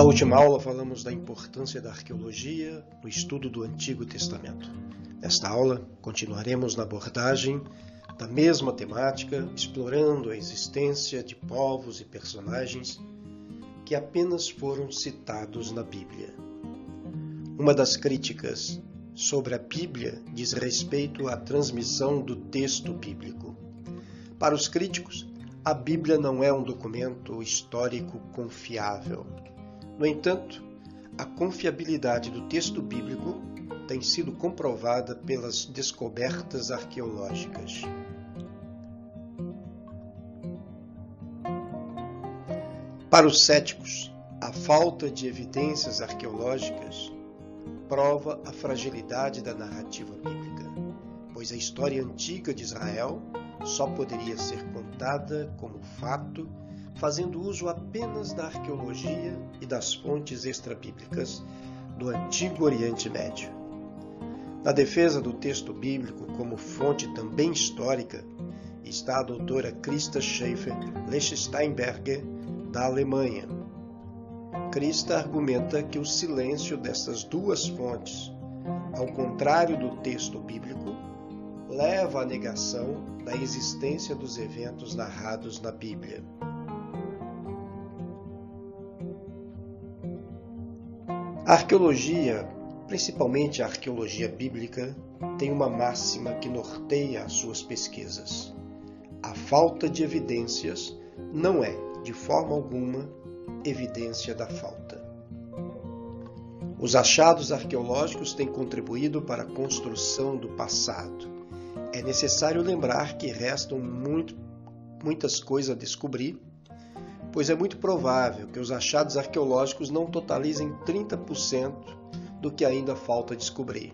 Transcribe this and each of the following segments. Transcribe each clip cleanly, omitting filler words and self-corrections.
última aula falamos da importância da arqueologia no estudo do Antigo Testamento. Nesta aula, continuaremos na abordagem da mesma temática, explorando a existência de povos e personagens que apenas foram citados na Bíblia. Uma das críticas sobre a Bíblia diz respeito à transmissão do texto bíblico. Para os críticos, a Bíblia não é um documento histórico confiável. No entanto, a confiabilidade do texto bíblico tem sido comprovada pelas descobertas arqueológicas. Para os céticos, a falta de evidências arqueológicas prova a fragilidade da narrativa bíblica, pois a história antiga de Israel só poderia ser contada como fato fazendo uso apenas da arqueologia e das fontes extrabíblicas do Antigo Oriente Médio. Na defesa do texto bíblico como fonte também histórica está a doutora Christa Schaeffer-Lechsteinberger, da Alemanha. Christa argumenta que o silêncio dessas duas fontes, ao contrário do texto bíblico, leva à negação da existência dos eventos narrados na Bíblia. A arqueologia, principalmente a arqueologia bíblica, tem uma máxima que norteia as suas pesquisas. A falta de evidências não é, de forma alguma, evidência da falta. Os achados arqueológicos têm contribuído para a construção do passado. É necessário lembrar que restam muitas coisas a descobrir, pois é muito provável que os achados arqueológicos não totalizem 30% do que ainda falta descobrir.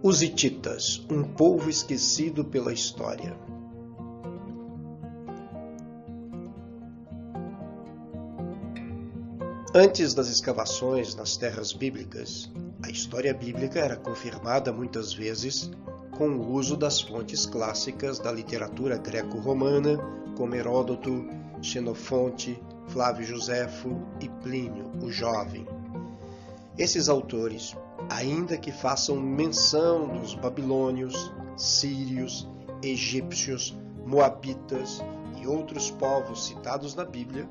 Os hititas, um povo esquecido pela história. Antes das escavações nas terras bíblicas, a história bíblica era confirmada muitas vezes com o uso das fontes clássicas da literatura greco-romana, como Heródoto, Xenofonte, Flávio Josefo e Plínio, o Jovem. Esses autores, ainda que façam menção dos babilônios, sírios, egípcios, moabitas e outros povos citados na Bíblia,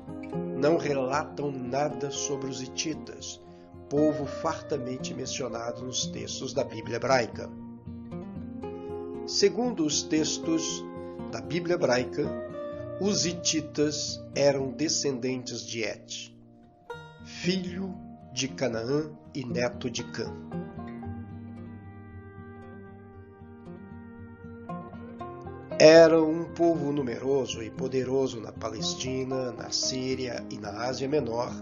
não relatam nada sobre os hititas, povo fartamente mencionado nos textos da Bíblia hebraica. Segundo os textos da Bíblia hebraica, os hititas eram descendentes de Et, filho de Canaã e neto de Cã. Eram um povo numeroso e poderoso na Palestina, na Síria e na Ásia Menor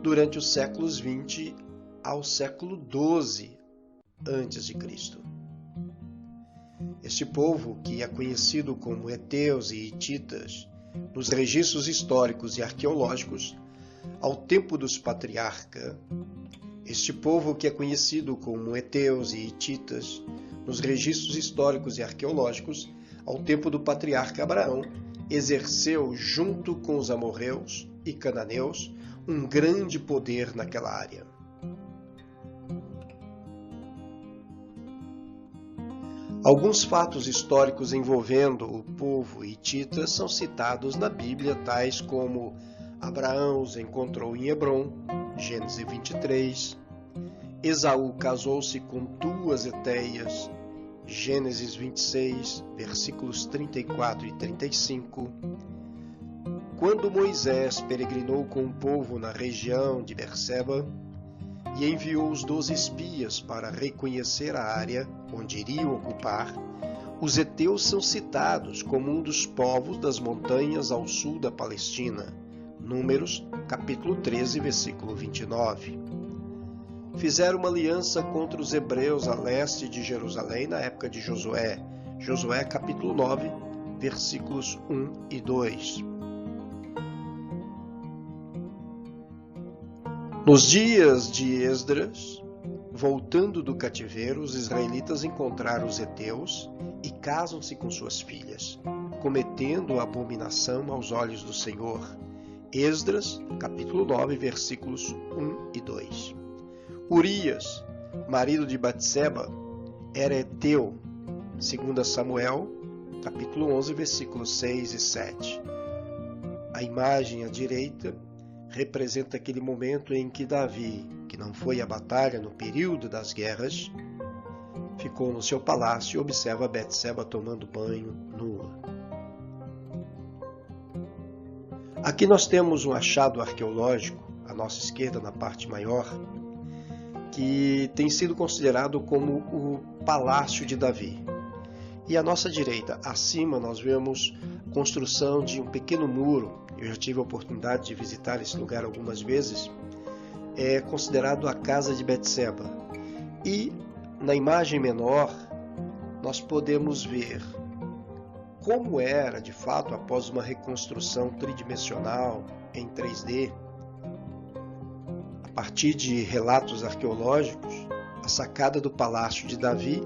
durante os séculos 20 ao século 12 a.C. Este povo, que é conhecido como heteus e hititas nos registros históricos e arqueológicos, ao tempo dos patriarcas, este povo que é conhecido como heteus e hititas nos registros históricos e arqueológicos, ao tempo do patriarca Abraão, exerceu, junto com os amorreus e cananeus, um grande poder naquela área. Alguns fatos históricos envolvendo o povo hitita são citados na Bíblia, tais como Abraão os encontrou em Hebrom, Gênesis 23, Esaú casou-se com duas heteias, Gênesis 26, versículos 34 e 35, quando Moisés peregrinou com o povo na região de Berseba e enviou os 12 espias para reconhecer a área onde iriam ocupar, os heteus são citados como um dos povos das montanhas ao sul da Palestina. Números, capítulo 13, versículo 29. Fizeram uma aliança contra os hebreus a leste de Jerusalém na época de Josué. Josué, capítulo 9, versículos 1 e 2. Nos dias de Esdras, voltando do cativeiro, os israelitas encontraram os heteus e casam-se com suas filhas. cometendo abominação aos olhos do Senhor. Esdras, capítulo 9, versículos 1 e 2. Urias, marido de Batseba, era heteu, 2 Samuel, capítulo 11, versículos 6 e 7. A imagem à direita representa aquele momento em que Davi, que não foi à batalha no período das guerras, ficou no seu palácio e observa Batseba tomando banho nua. Aqui nós temos um achado arqueológico, à nossa esquerda, na parte maior, que tem sido considerado como o Palácio de Davi. E à nossa direita, acima, nós vemos a construção de um pequeno muro. Eu já tive a oportunidade de visitar esse lugar algumas vezes. É considerado a casa de Batseba. E na imagem menor, nós podemos ver como era, de fato, após uma reconstrução tridimensional em 3D, a partir de relatos arqueológicos, a sacada do Palácio de Davi,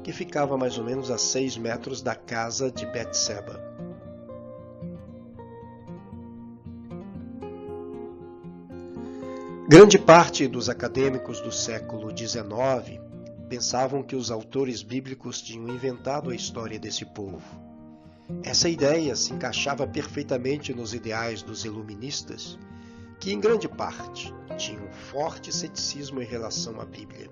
que ficava mais ou menos a 6 metros da casa de Batseba. Grande parte dos acadêmicos do século XIX pensavam que os autores bíblicos tinham inventado a história desse povo. Essa ideia se encaixava perfeitamente nos ideais dos iluministas, que em grande parte tinham um forte ceticismo em relação à Bíblia.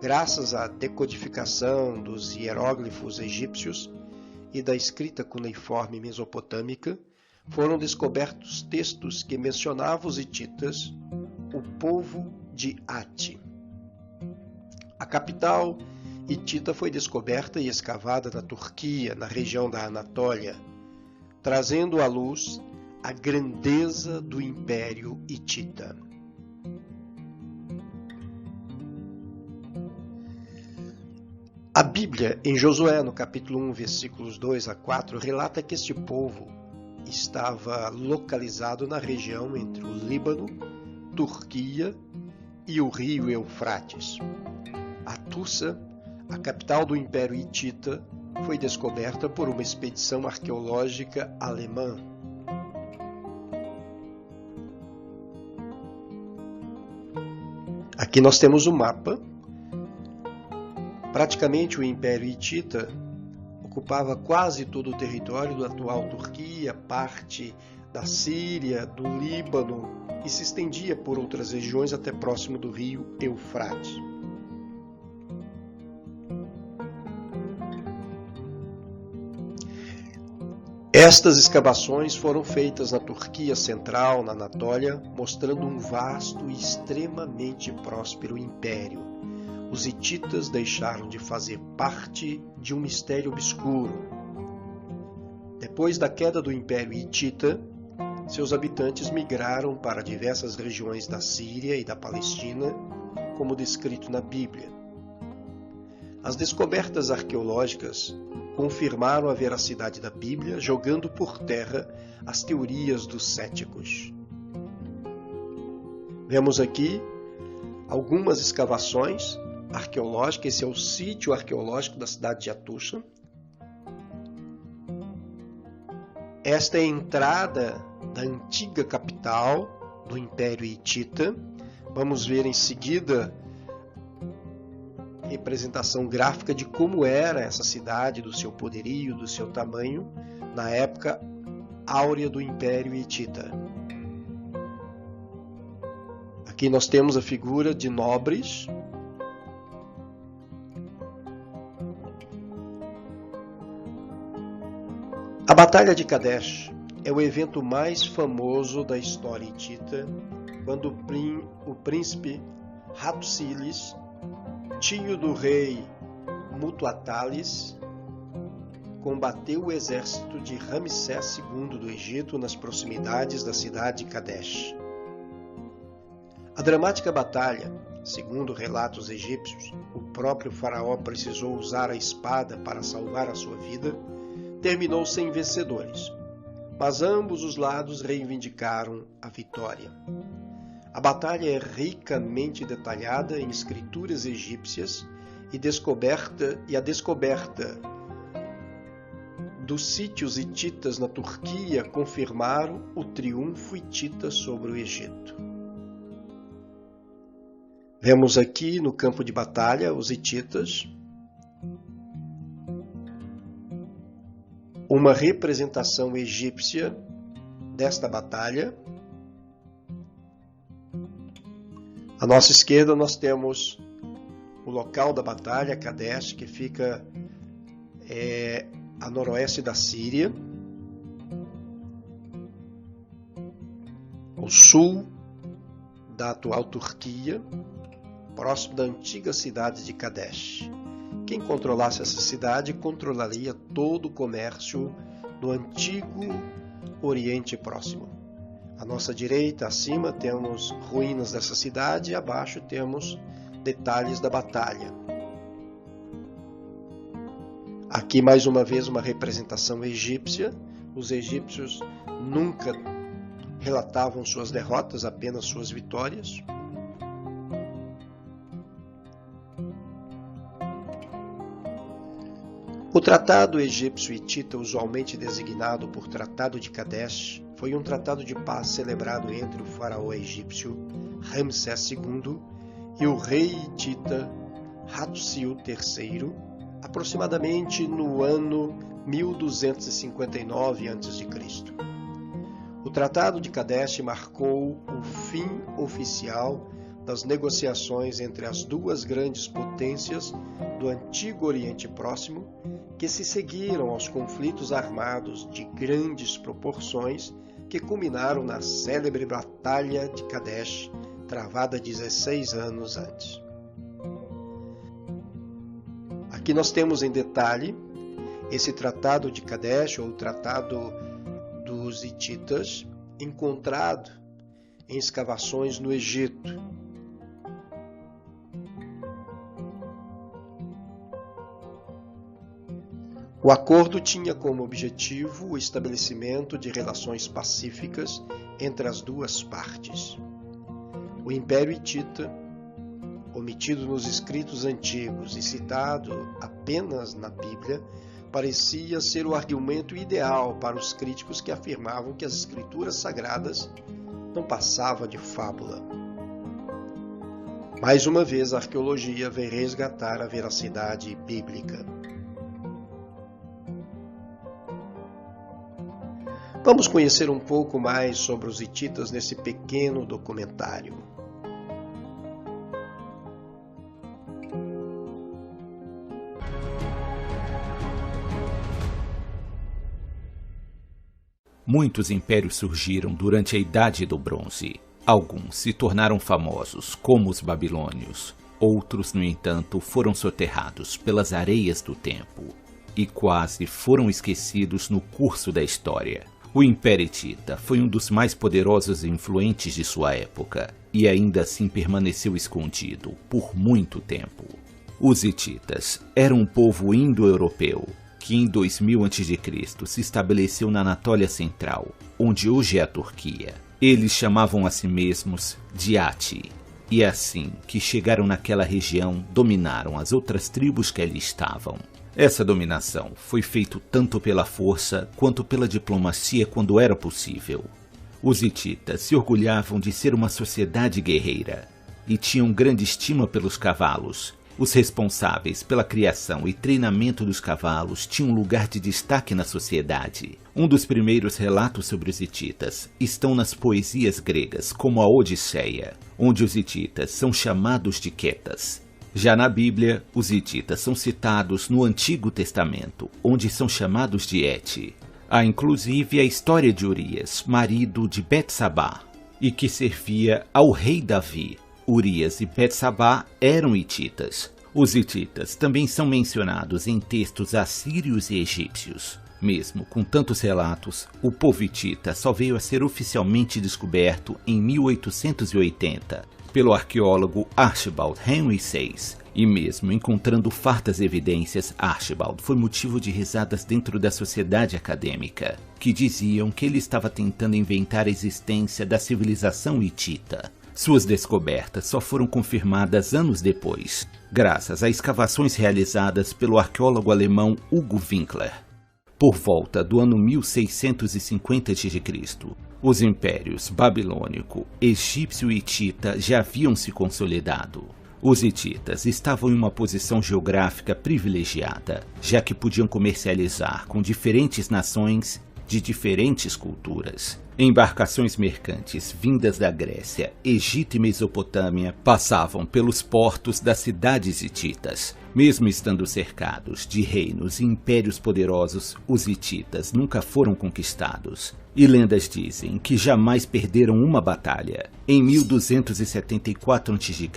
Graças à decodificação dos hieróglifos egípcios e da escrita cuneiforme mesopotâmica, foram descobertos textos que mencionavam os hititas, o povo de Ati. A capital hitita foi descoberta e escavada na Turquia, na região da Anatólia, trazendo à luz a grandeza do Império Hitita. A Bíblia, em Josué, no capítulo 1, versículos 2 a 4, relata que este povo estava localizado na região entre o Líbano, Turquia e o rio Eufrates. A Tussa, a capital do Império Hitita, foi descoberta por uma expedição arqueológica alemã. Aqui nós temos um mapa. Praticamente o Império Hitita ocupava quase todo o território da atual Turquia, parte da Síria, do Líbano e se estendia por outras regiões até próximo do rio Eufrates. Estas escavações foram feitas na Turquia Central, na Anatólia, mostrando um vasto e extremamente próspero império. Os hititas deixaram de fazer parte de um mistério obscuro. Depois da queda do Império Hitita, seus habitantes migraram para diversas regiões da Síria e da Palestina, como descrito na Bíblia. As descobertas arqueológicas confirmaram a veracidade da Bíblia, jogando por terra as teorias dos céticos. Vemos aqui algumas escavações arqueológicas. Esse é o sítio arqueológico da cidade de Hattusa. Esta é a entrada da antiga capital do Império Hitita. Vamos ver em seguida representação gráfica de como era essa cidade, do seu poderio, do seu tamanho, na época áurea do Império Hitita. Aqui nós temos a figura de nobres. A Batalha de Kadesh é o evento mais famoso da história hitita, quando o príncipe Hattusilis, tio do rei Mutuatalis, combateu o exército de Ramsés II do Egito nas proximidades da cidade de Kadesh. A dramática batalha, segundo relatos egípcios, o próprio faraó precisou usar a espada para salvar a sua vida, terminou sem vencedores, mas ambos os lados reivindicaram a vitória. A batalha é ricamente detalhada em escrituras egípcias e a descoberta dos sítios hititas na Turquia confirmaram o triunfo hitita sobre o Egito. Vemos aqui no campo de batalha os hititas, uma representação egípcia desta batalha. À nossa esquerda nós temos o local da batalha, Kadesh, que fica a noroeste da Síria, ao sul da atual Turquia, próximo da antiga cidade de Kadesh. Quem controlasse essa cidade controlaria todo o comércio do antigo Oriente Próximo. À nossa direita, acima, temos ruínas dessa cidade e abaixo temos detalhes da batalha. Aqui, mais uma vez, uma representação egípcia. Os egípcios nunca relatavam suas derrotas, apenas suas vitórias. O tratado egípcio-hitita, usualmente designado por Tratado de Kadesh, foi um tratado de paz celebrado entre o faraó egípcio Ramsés II e o rei hitita Hattusil III, aproximadamente no ano 1259 a.C. O Tratado de Kadesh marcou o fim oficial das negociações entre as duas grandes potências do antigo Oriente Próximo, que se seguiram aos conflitos armados de grandes proporções que culminaram na célebre Batalha de Kadesh, travada 16 anos antes. Aqui nós temos em detalhe esse Tratado de Kadesh, ou Tratado dos Hititas, encontrado em escavações no Egito. O acordo tinha como objetivo o estabelecimento de relações pacíficas entre as duas partes. O Império Hitita, omitido nos escritos antigos e citado apenas na Bíblia, parecia ser o argumento ideal para os críticos que afirmavam que as escrituras sagradas não passavam de fábula. Mais uma vez, a arqueologia vem resgatar a veracidade bíblica. Vamos conhecer um pouco mais sobre os hititas nesse pequeno documentário. Muitos impérios surgiram durante a Idade do Bronze. Alguns se tornaram famosos, como os babilônios. Outros, no entanto, foram soterrados pelas areias do tempo e quase foram esquecidos no curso da história. O Império Hitita foi um dos mais poderosos e influentes de sua época e ainda assim permaneceu escondido por muito tempo. Os hititas eram um povo indo-europeu que em 2000 a.C. se estabeleceu na Anatólia Central, onde hoje é a Turquia. Eles chamavam a si mesmos de Ati, e é assim que chegaram naquela região, dominaram as outras tribos que ali estavam. Essa dominação foi feita tanto pela força quanto pela diplomacia quando era possível. Os hititas se orgulhavam de ser uma sociedade guerreira e tinham grande estima pelos cavalos. Os responsáveis pela criação e treinamento dos cavalos tinham um lugar de destaque na sociedade. Um dos primeiros relatos sobre os hititas estão nas poesias gregas, como a Odisseia, onde os hititas são chamados de Quetas. Já na Bíblia, os hititas são citados no Antigo Testamento, onde são chamados de Et. Há inclusive a história de Urias, marido de Betsabá, e que servia ao rei Davi. Urias e Betsabá eram hititas. Os hititas também são mencionados em textos assírios e egípcios. Mesmo com tantos relatos, o povo hitita só veio a ser oficialmente descoberto em 1880 pelo arqueólogo Archibald Henry Sayce. E mesmo encontrando fartas evidências, Archibald foi motivo de risadas dentro da sociedade acadêmica, que diziam que ele estava tentando inventar a existência da civilização hitita. Suas descobertas só foram confirmadas anos depois, graças a escavações realizadas pelo arqueólogo alemão Hugo Winkler. Por volta do ano 1650 a.C., os impérios babilônico, egípcio e hitita já haviam se consolidado. Os hititas estavam em uma posição geográfica privilegiada, já que podiam comercializar com diferentes nações de diferentes culturas. Embarcações mercantes vindas da Grécia, Egito e Mesopotâmia passavam pelos portos das cidades hititas. Mesmo estando cercados de reinos e impérios poderosos, os hititas nunca foram conquistados. E lendas dizem que jamais perderam uma batalha. Em 1274 a.C.,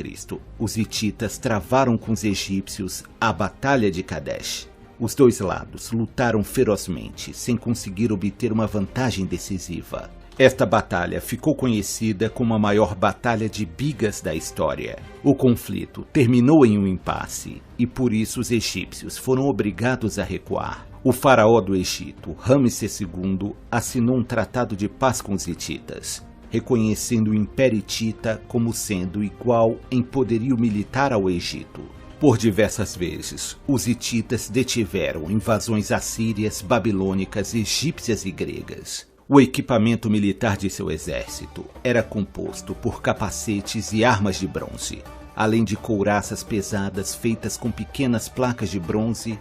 os hititas travaram com os egípcios a Batalha de Kadesh. Os dois lados lutaram ferozmente, sem conseguir obter uma vantagem decisiva. Esta batalha ficou conhecida como a maior batalha de bigas da história. O conflito terminou em um impasse, e por isso os egípcios foram obrigados a recuar. O faraó do Egito, Ramsés II, assinou um tratado de paz com os hititas, reconhecendo o Império Hitita como sendo igual em poderio militar ao Egito. Por diversas vezes, os hititas detiveram invasões assírias, babilônicas, egípcias e gregas. O equipamento militar de seu exército era composto por capacetes e armas de bronze, além de couraças pesadas feitas com pequenas placas de bronze,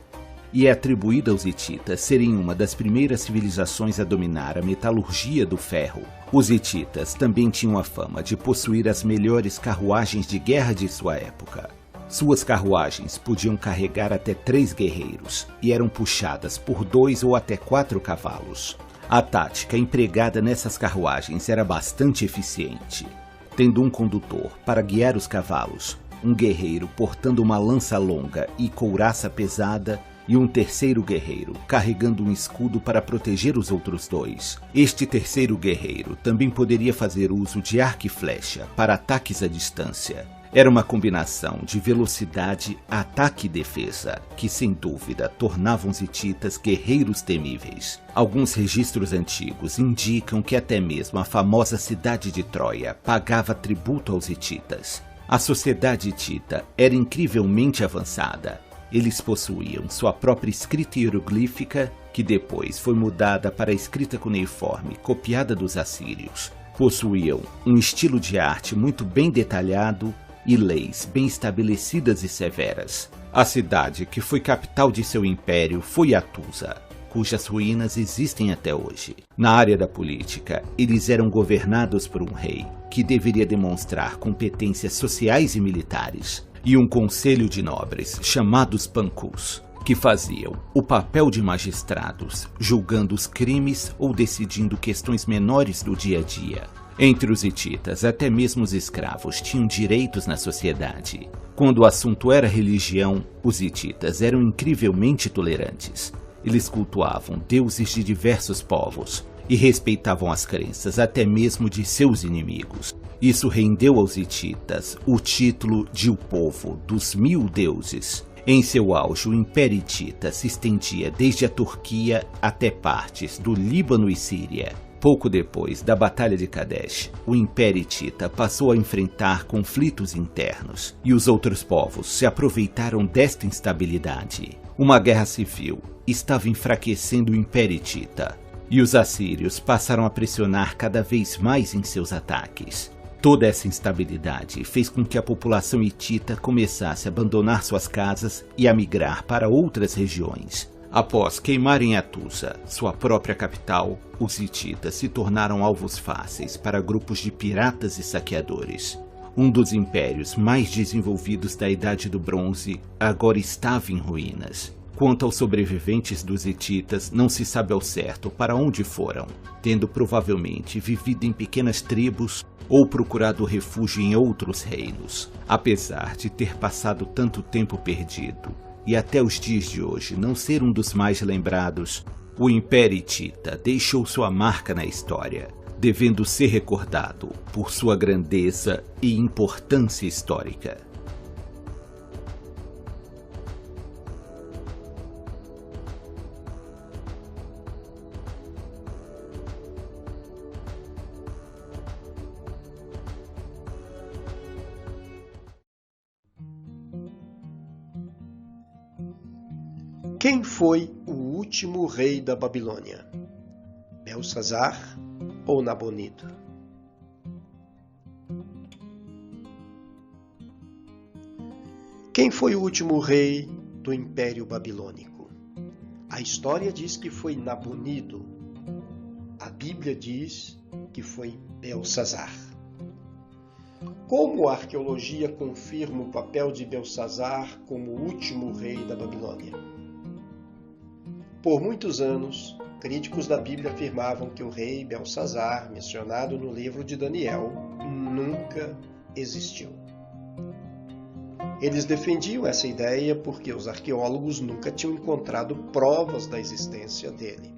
e é atribuída aos hititas serem uma das primeiras civilizações a dominar a metalurgia do ferro. Os hititas também tinham a fama de possuir as melhores carruagens de guerra de sua época. Suas carruagens podiam carregar até 3 guerreiros e eram puxadas por 2 ou até 4 cavalos. A tática empregada nessas carruagens era bastante eficiente, tendo um condutor para guiar os cavalos, um guerreiro portando uma lança longa e couraça pesada e um terceiro guerreiro carregando um escudo para proteger os outros 2. Este terceiro guerreiro também poderia fazer uso de arco e flecha para ataques à distância. Era uma combinação de velocidade, ataque e defesa, que sem dúvida tornavam os hititas guerreiros temíveis. Alguns registros antigos indicam que até mesmo a famosa cidade de Troia pagava tributo aos hititas. A sociedade hitita era incrivelmente avançada. Eles possuíam sua própria escrita hieroglífica, que depois foi mudada para a escrita cuneiforme, copiada dos assírios. Possuíam um estilo de arte muito bem detalhado e leis bem estabelecidas e severas. A cidade que foi capital de seu império foi Atusa, cujas ruínas existem até hoje. Na área da política, eles eram governados por um rei, que deveria demonstrar competências sociais e militares, e um conselho de nobres, chamados Pancus, que faziam o papel de magistrados, julgando os crimes ou decidindo questões menores do dia a dia. Entre os hititas, até mesmo os escravos tinham direitos na sociedade. Quando o assunto era religião, os hititas eram incrivelmente tolerantes. Eles cultuavam deuses de diversos povos e respeitavam as crenças até mesmo de seus inimigos. Isso rendeu aos hititas o título de o povo dos 1000 deuses. Em seu auge, o Império Hitita se estendia desde a Turquia até partes do Líbano e Síria. Pouco depois da Batalha de Kadesh, o Império Hitita passou a enfrentar conflitos internos, e os outros povos se aproveitaram desta instabilidade. Uma guerra civil estava enfraquecendo o Império Hitita, e os assírios passaram a pressionar cada vez mais em seus ataques. Toda essa instabilidade fez com que a população hitita começasse a abandonar suas casas e a migrar para outras regiões. Após queimarem Atusa, sua própria capital, os hititas se tornaram alvos fáceis para grupos de piratas e saqueadores. Um dos impérios mais desenvolvidos da Idade do Bronze agora estava em ruínas. Quanto aos sobreviventes dos hititas, não se sabe ao certo para onde foram, tendo provavelmente vivido em pequenas tribos ou procurado refúgio em outros reinos. Apesar de ter passado tanto tempo perdido, e até os dias de hoje não ser um dos mais lembrados, o Império Hitita deixou sua marca na história, devendo ser recordado por sua grandeza e importância histórica. Quem foi o último rei da Babilônia? Belsazar ou Nabonido? Quem foi o último rei do Império Babilônico? A história diz que foi Nabonido. A Bíblia diz que foi Belsazar. Como a arqueologia confirma o papel de Belsazar como o último rei da Babilônia? Por muitos anos, críticos da Bíblia afirmavam que o rei Belsazar, mencionado no livro de Daniel, nunca existiu. Eles defendiam essa ideia porque os arqueólogos nunca tinham encontrado provas da existência dele.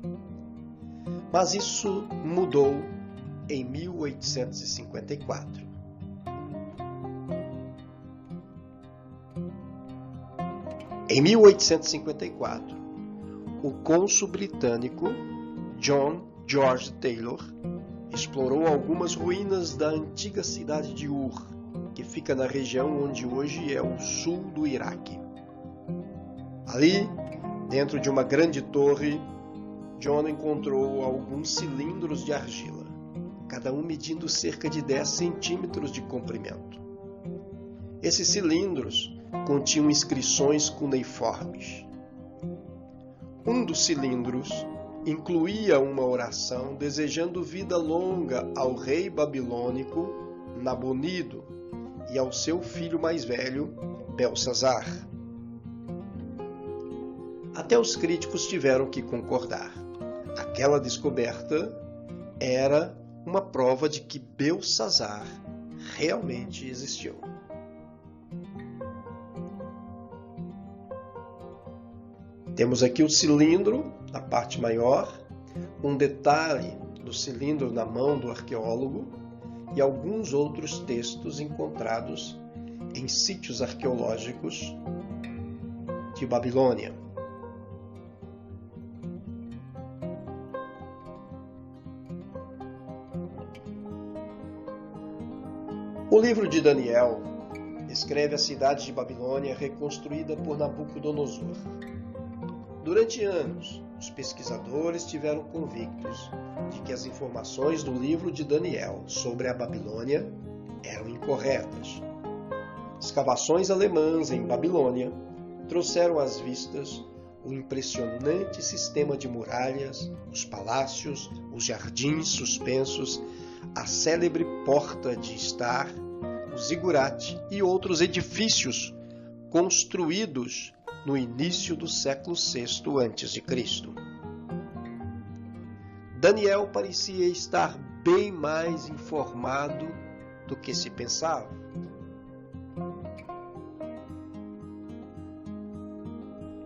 Mas isso mudou em 1854. Em 1854, o cônsul britânico John George Taylor explorou algumas ruínas da antiga cidade de Ur, que fica na região onde hoje é o sul do Iraque. Ali, dentro de uma grande torre, John encontrou alguns cilindros de argila, cada um medindo cerca de 10 centímetros de comprimento. Esses cilindros continham inscrições cuneiformes. Um dos cilindros incluía uma oração desejando vida longa ao rei babilônico Nabonido e ao seu filho mais velho, Belsazar. Até os críticos tiveram que concordar. Aquela descoberta era uma prova de que Belsazar realmente existiu. Temos aqui o cilindro, a parte maior, um detalhe do cilindro na mão do arqueólogo e alguns outros textos encontrados em sítios arqueológicos de Babilônia. O livro de Daniel descreve a cidade de Babilônia reconstruída por Nabucodonosor. Durante anos, os pesquisadores estiveram convictos de que as informações do livro de Daniel sobre a Babilônia eram incorretas. Escavações alemãs em Babilônia trouxeram às vistas o impressionante sistema de muralhas, os palácios, os jardins suspensos, a célebre porta de Estar, o zigurate e outros edifícios construídos no início do século VI a.C. Daniel parecia estar bem mais informado do que se pensava.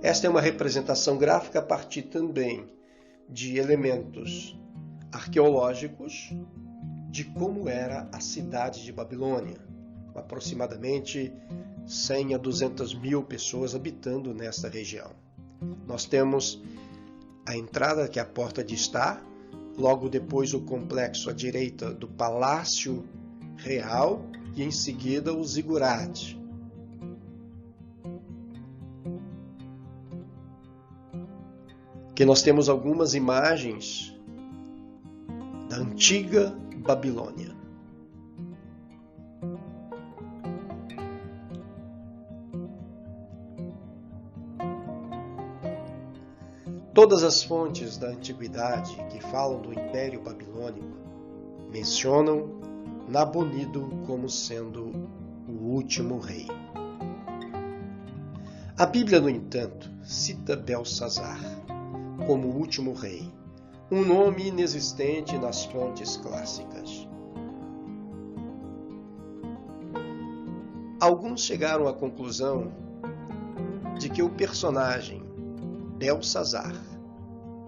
Esta é uma representação gráfica a partir também de elementos arqueológicos de como era a cidade de Babilônia, com aproximadamente 100 a 200 mil pessoas habitando nesta região. Nós temos a entrada, que é a porta de Estar, logo depois o complexo à direita do Palácio Real e em seguida o zigurate. Aqui nós temos algumas imagens da antiga Babilônia. Todas as fontes da antiguidade que falam do Império Babilônico mencionam Nabonido como sendo o último rei. A Bíblia, no entanto, cita Belsazar como o último rei, um nome inexistente nas fontes clássicas. Alguns chegaram à conclusão de que o personagem Belsazar,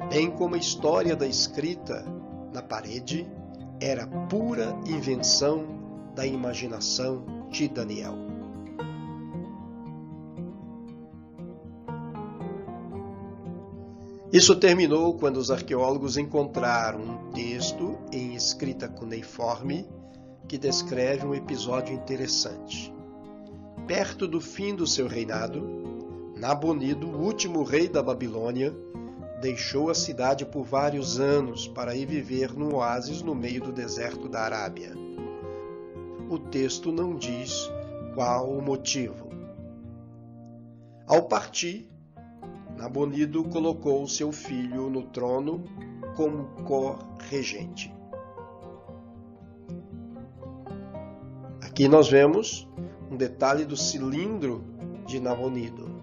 bem como a história da escrita na parede, era pura invenção da imaginação de Daniel. Isso terminou quando os arqueólogos encontraram um texto em escrita cuneiforme que descreve um episódio interessante. Perto do fim do seu reinado, Nabonido, o último rei da Babilônia, deixou a cidade por vários anos para ir viver num oásis no meio do deserto da Arábia. O texto não diz qual o motivo. Ao partir, Nabonido colocou seu filho no trono como co-regente. Aqui nós vemos um detalhe do cilindro de Nabonido.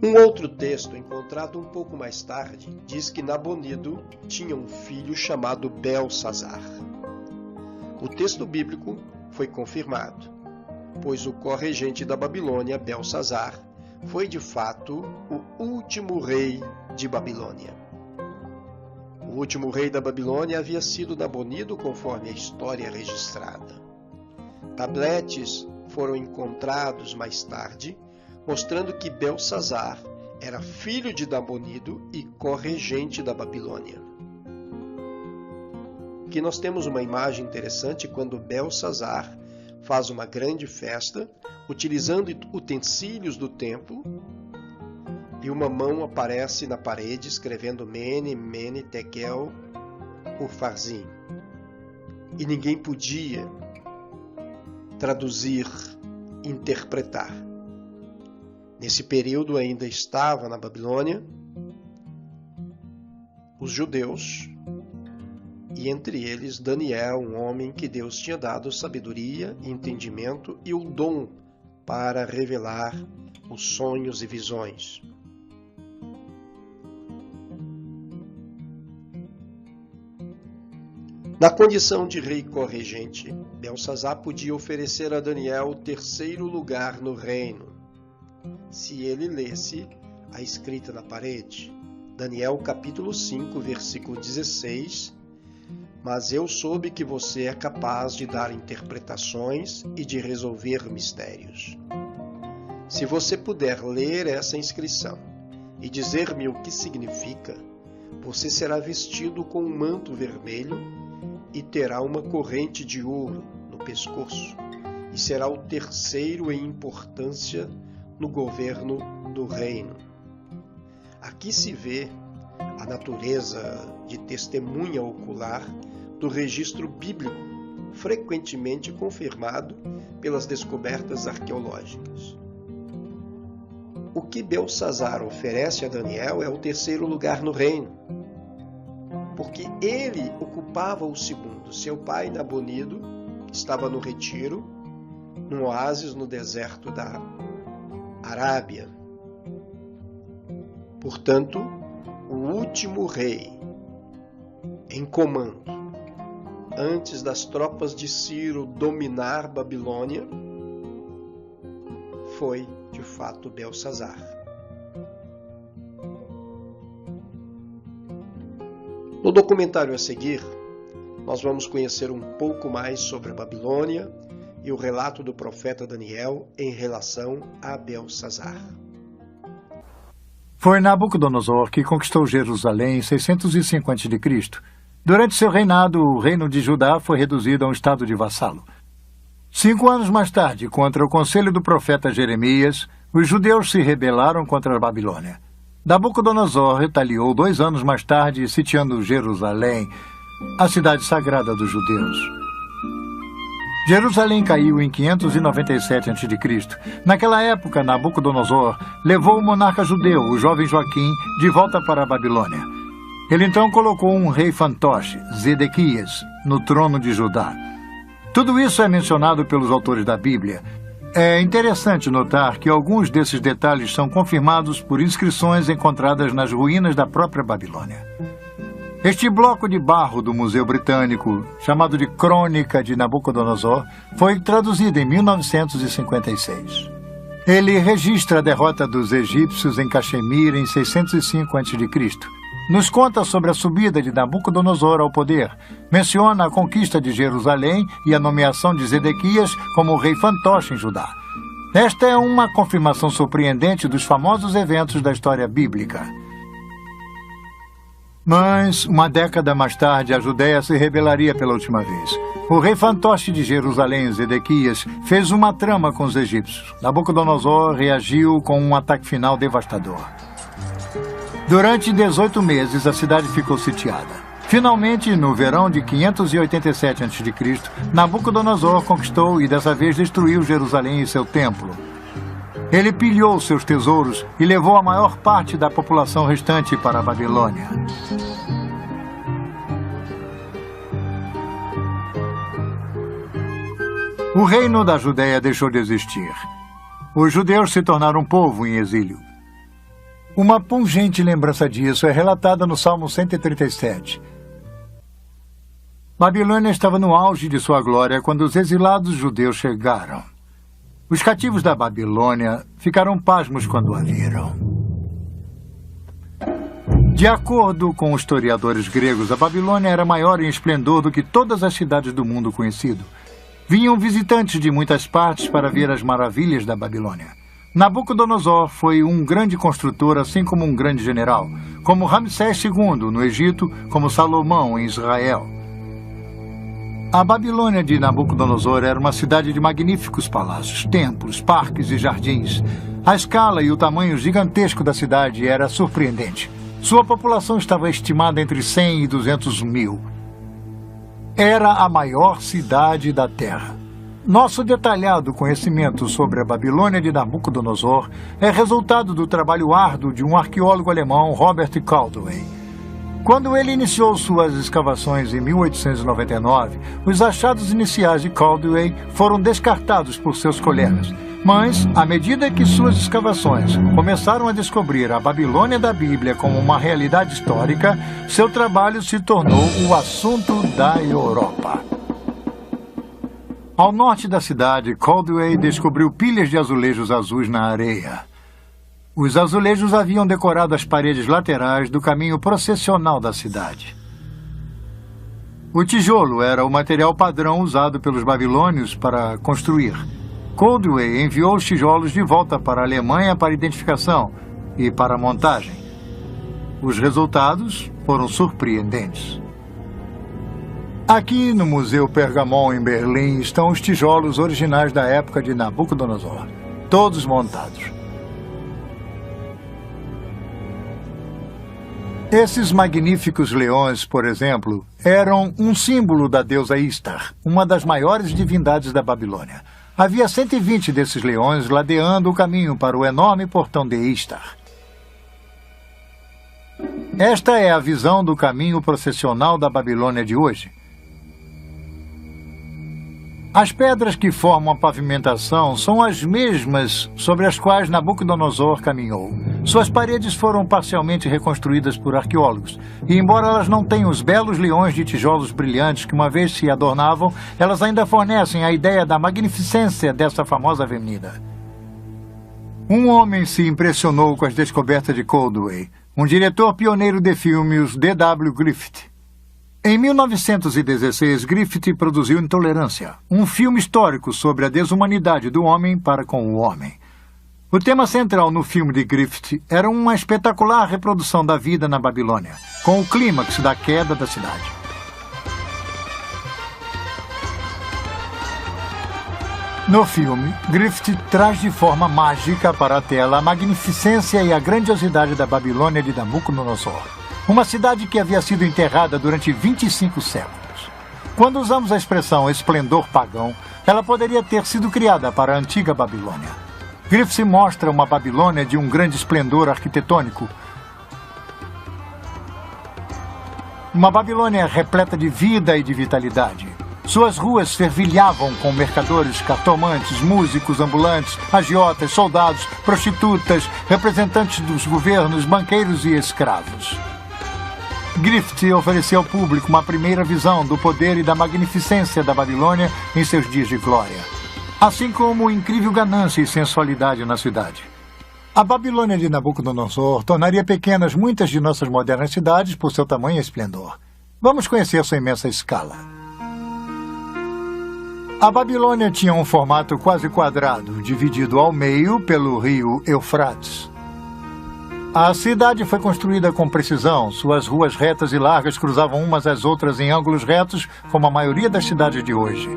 Um outro texto, encontrado um pouco mais tarde, diz que Nabonido tinha um filho chamado Belsazar. O texto bíblico foi confirmado, pois o co-regente da Babilônia, Belsazar, foi de fato o último rei de Babilônia. O último rei da Babilônia havia sido Nabonido, conforme a história registrada. Tabletes foram encontrados mais tarde, mostrando que Belsazar era filho de Nabonido e co-regente da Babilônia. Aqui nós temos uma imagem interessante quando Belsazar faz uma grande festa, utilizando utensílios do templo, e uma mão aparece na parede escrevendo Mene, Mene, Tekel, Upharsin. E ninguém podia traduzir, interpretar. Nesse período ainda estava na Babilônia os judeus, e entre eles Daniel, um homem que Deus tinha dado sabedoria, entendimento e o dom para revelar os sonhos e visões. Na condição de rei co-regente, Belsazar podia oferecer a Daniel o terceiro lugar no reino, se ele lesse a escrita na parede. Daniel capítulo 5, versículo 16. Mas eu soube que você é capaz de dar interpretações e de resolver mistérios. Se você puder ler essa inscrição e dizer-me o que significa, você será vestido com um manto vermelho e terá uma corrente de ouro no pescoço, e será o terceiro em importância no governo do reino. Aqui se vê a natureza de testemunha ocular do registro bíblico, frequentemente confirmado pelas descobertas arqueológicas. O que Belsazar oferece a Daniel é o terceiro lugar no reino, porque ele ocupava o segundo. Seu pai, Nabonido, estava no retiro, num oásis no deserto da Arábia. Portanto, o último rei em comando, antes das tropas de Ciro dominar Babilônia, foi, de fato, Belsazar. No documentário a seguir, nós vamos conhecer um pouco mais sobre a Babilônia e o relato do profeta Daniel em relação a Belsazar. Foi Nabucodonosor que conquistou Jerusalém em 605 a.C. Durante seu reinado, o reino de Judá foi reduzido a um estado de vassalo. 5 anos mais tarde, contra o conselho do profeta Jeremias, os judeus se rebelaram contra a Babilônia. Nabucodonosor retaliou 2 anos mais tarde, sitiando Jerusalém, a cidade sagrada dos judeus. Jerusalém caiu em 597 a.C. Naquela época, Nabucodonosor levou o monarca judeu, o jovem Joaquim, de volta para a Babilônia. Ele então colocou um rei fantoche, Zedequias, no trono de Judá. Tudo isso é mencionado pelos autores da Bíblia. É interessante notar que alguns desses detalhes são confirmados por inscrições encontradas nas ruínas da própria Babilônia. Este bloco de barro do Museu Britânico, chamado de Crônica de Nabucodonosor, foi traduzido em 1956. Ele registra a derrota dos egípcios em Caxemir em 605 a.C., nos conta sobre a subida de Nabucodonosor ao poder, menciona a conquista de Jerusalém e a nomeação de Zedequias como rei fantoche em Judá. Esta é uma confirmação surpreendente dos famosos eventos da história bíblica. Mas, uma década mais tarde, a Judéia se rebelaria pela última vez. O rei fantoche de Jerusalém, Zedequias, fez uma trama com os egípcios. Nabucodonosor reagiu com um ataque final devastador. Durante 18 meses, a cidade ficou sitiada. Finalmente, no verão de 587 a.C., Nabucodonosor conquistou e dessa vez destruiu Jerusalém e seu templo. Ele pilhou seus tesouros e levou a maior parte da população restante para a Babilônia. O reino da Judéia deixou de existir. Os judeus se tornaram um povo em exílio. Uma pungente lembrança disso é relatada no Salmo 137. Babilônia estava no auge de sua glória quando os exilados judeus chegaram. Os cativos da Babilônia ficaram pasmos quando a viram. De acordo com os historiadores gregos, a Babilônia era maior em esplendor do que todas as cidades do mundo conhecido. Vinham visitantes de muitas partes para ver as maravilhas da Babilônia. Nabucodonosor foi um grande construtor, assim como um grande general, como Ramsés II no Egito, como Salomão em Israel. A Babilônia de Nabucodonosor era uma cidade de magníficos palácios, templos, parques e jardins. A escala e o tamanho gigantesco da cidade era surpreendente. Sua população estava estimada entre 100 e 200 mil. Era a maior cidade da Terra. Nosso detalhado conhecimento sobre a Babilônia de Nabucodonosor é resultado do trabalho árduo de um arqueólogo alemão, Robert Caldwell. Quando ele iniciou suas escavações em 1899, os achados iniciais de Caldwell foram descartados por seus colegas. Mas, à medida que suas escavações começaram a descobrir a Babilônia da Bíblia como uma realidade histórica, seu trabalho se tornou o assunto da Europa. Ao norte da cidade, Caldwell descobriu pilhas de azulejos azuis na areia. Os azulejos haviam decorado as paredes laterais do caminho processional da cidade. O tijolo era o material padrão usado pelos babilônios para construir. Caldwell enviou os tijolos de volta para a Alemanha para identificação e para montagem. Os resultados foram surpreendentes. Aqui no Museu Pergamon, em Berlim, estão os tijolos originais da época de Nabucodonosor, todos montados. Esses magníficos leões, por exemplo, eram um símbolo da deusa Istar, uma das maiores divindades da Babilônia. Havia 120 desses leões ladeando o caminho para o enorme portão de Istar. Esta é a visão do caminho processional da Babilônia de hoje. As pedras que formam a pavimentação são as mesmas sobre as quais Nabucodonosor caminhou. Suas paredes foram parcialmente reconstruídas por arqueólogos, e embora elas não tenham os belos leões de tijolos brilhantes que uma vez se adornavam, elas ainda fornecem a ideia da magnificência dessa famosa avenida. Um homem se impressionou com as descobertas de Caldwell, um diretor pioneiro de filmes, D.W. Griffith. Em 1916, Griffith produziu Intolerância, um filme histórico sobre a desumanidade do homem para com o homem. O tema central no filme de Griffith era uma espetacular reprodução da vida na Babilônia, com o clímax da queda da cidade. No filme, Griffith traz de forma mágica para a tela a magnificência e a grandiosidade da Babilônia de Nabucodonosor, uma cidade que havia sido enterrada durante 25 séculos. Quando usamos a expressão esplendor pagão, ela poderia ter sido criada para a antiga Babilônia. Griffith mostra uma Babilônia de um grande esplendor arquitetônico. Uma Babilônia repleta de vida e de vitalidade. Suas ruas fervilhavam com mercadores, cartomantes, músicos ambulantes, agiotas, soldados, prostitutas, representantes dos governos, banqueiros e escravos. Griffith ofereceu ao público uma primeira visão do poder e da magnificência da Babilônia em seus dias de glória, assim como incrível ganância e sensualidade na cidade. A Babilônia de Nabucodonosor tornaria pequenas muitas de nossas modernas cidades por seu tamanho e esplendor. Vamos conhecer sua imensa escala. A Babilônia tinha um formato quase quadrado, dividido ao meio pelo rio Eufrates. A cidade foi construída com precisão. Suas ruas retas e largas cruzavam umas às outras em ângulos retos, como a maioria das cidades de hoje.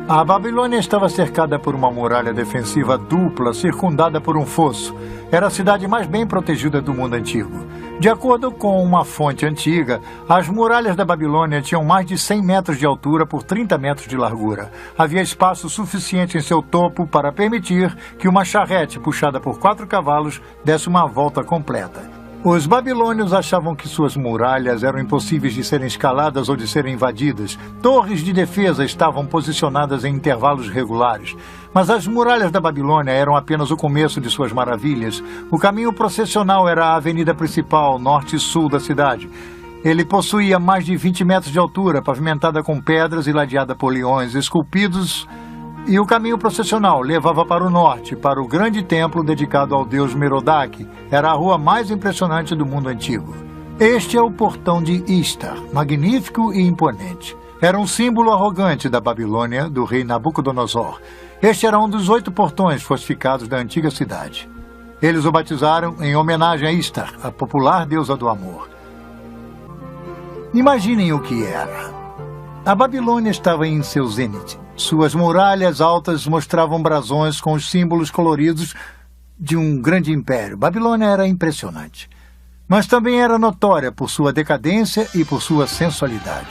A Babilônia estava cercada por uma muralha defensiva dupla, circundada por um fosso. Era a cidade mais bem protegida do mundo antigo. De acordo com uma fonte antiga, as muralhas da Babilônia tinham mais de 100 metros de altura por 30 metros de largura. Havia espaço suficiente em seu topo para permitir que uma charrete puxada por 4 cavalos desse uma volta completa. Os babilônios achavam que suas muralhas eram impossíveis de serem escaladas ou de serem invadidas. Torres de defesa estavam posicionadas em intervalos regulares. Mas as muralhas da Babilônia eram apenas o começo de suas maravilhas. O caminho processional era a avenida principal, norte e sul da cidade. Ele possuía mais de 20 metros de altura, pavimentada com pedras e ladeada por leões esculpidos. E o caminho processional levava para o norte, para o grande templo dedicado ao deus Merodach. Era a rua mais impressionante do mundo antigo. Este é o portão de Istar, magnífico e imponente. Era um símbolo arrogante da Babilônia, do rei Nabucodonosor. Este era um dos 8 portões fortificados da antiga cidade. Eles o batizaram em homenagem a Istar, a popular deusa do amor. Imaginem o que era. A Babilônia estava em seu zênite. Suas muralhas altas mostravam brasões com os símbolos coloridos de um grande império. Babilônia era impressionante, mas também era notória por sua decadência e por sua sensualidade.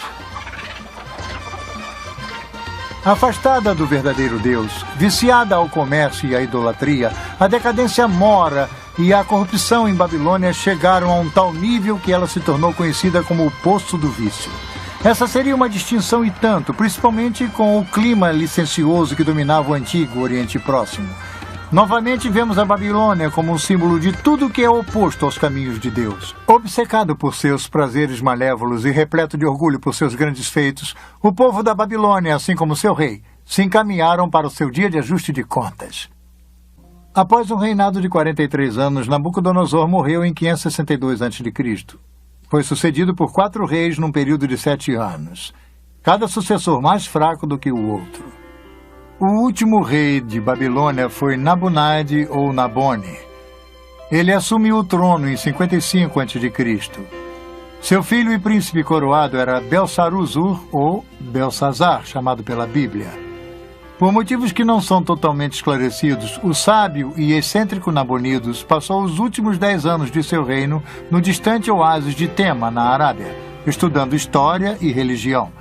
Afastada do verdadeiro Deus, viciada ao comércio e à idolatria, a decadência mora e a corrupção em Babilônia chegaram a um tal nível que ela se tornou conhecida como o Poço do Vício. Essa seria uma distinção e tanto, principalmente com o clima licencioso que dominava o antigo Oriente Próximo. Novamente vemos a Babilônia como um símbolo de tudo que é oposto aos caminhos de Deus. Obcecado por seus prazeres malévolos e repleto de orgulho por seus grandes feitos, o povo da Babilônia, assim como seu rei, se encaminharam para o seu dia de ajuste de contas. Após um reinado de 43 anos, Nabucodonosor morreu em 562 a.C. Foi sucedido por 4 reis num período de 7 anos, cada sucessor mais fraco do que o outro. O último rei de Babilônia foi Nabonide ou Nabone. Ele assumiu o trono em 55 a.C. Seu filho e príncipe coroado era Belsaruzur ou Belsazar, chamado pela Bíblia. Por motivos que não são totalmente esclarecidos, o sábio e excêntrico Nabonidos passou os últimos 10 anos de seu reino no distante oásis de Tema, na Arábia, estudando história e religião.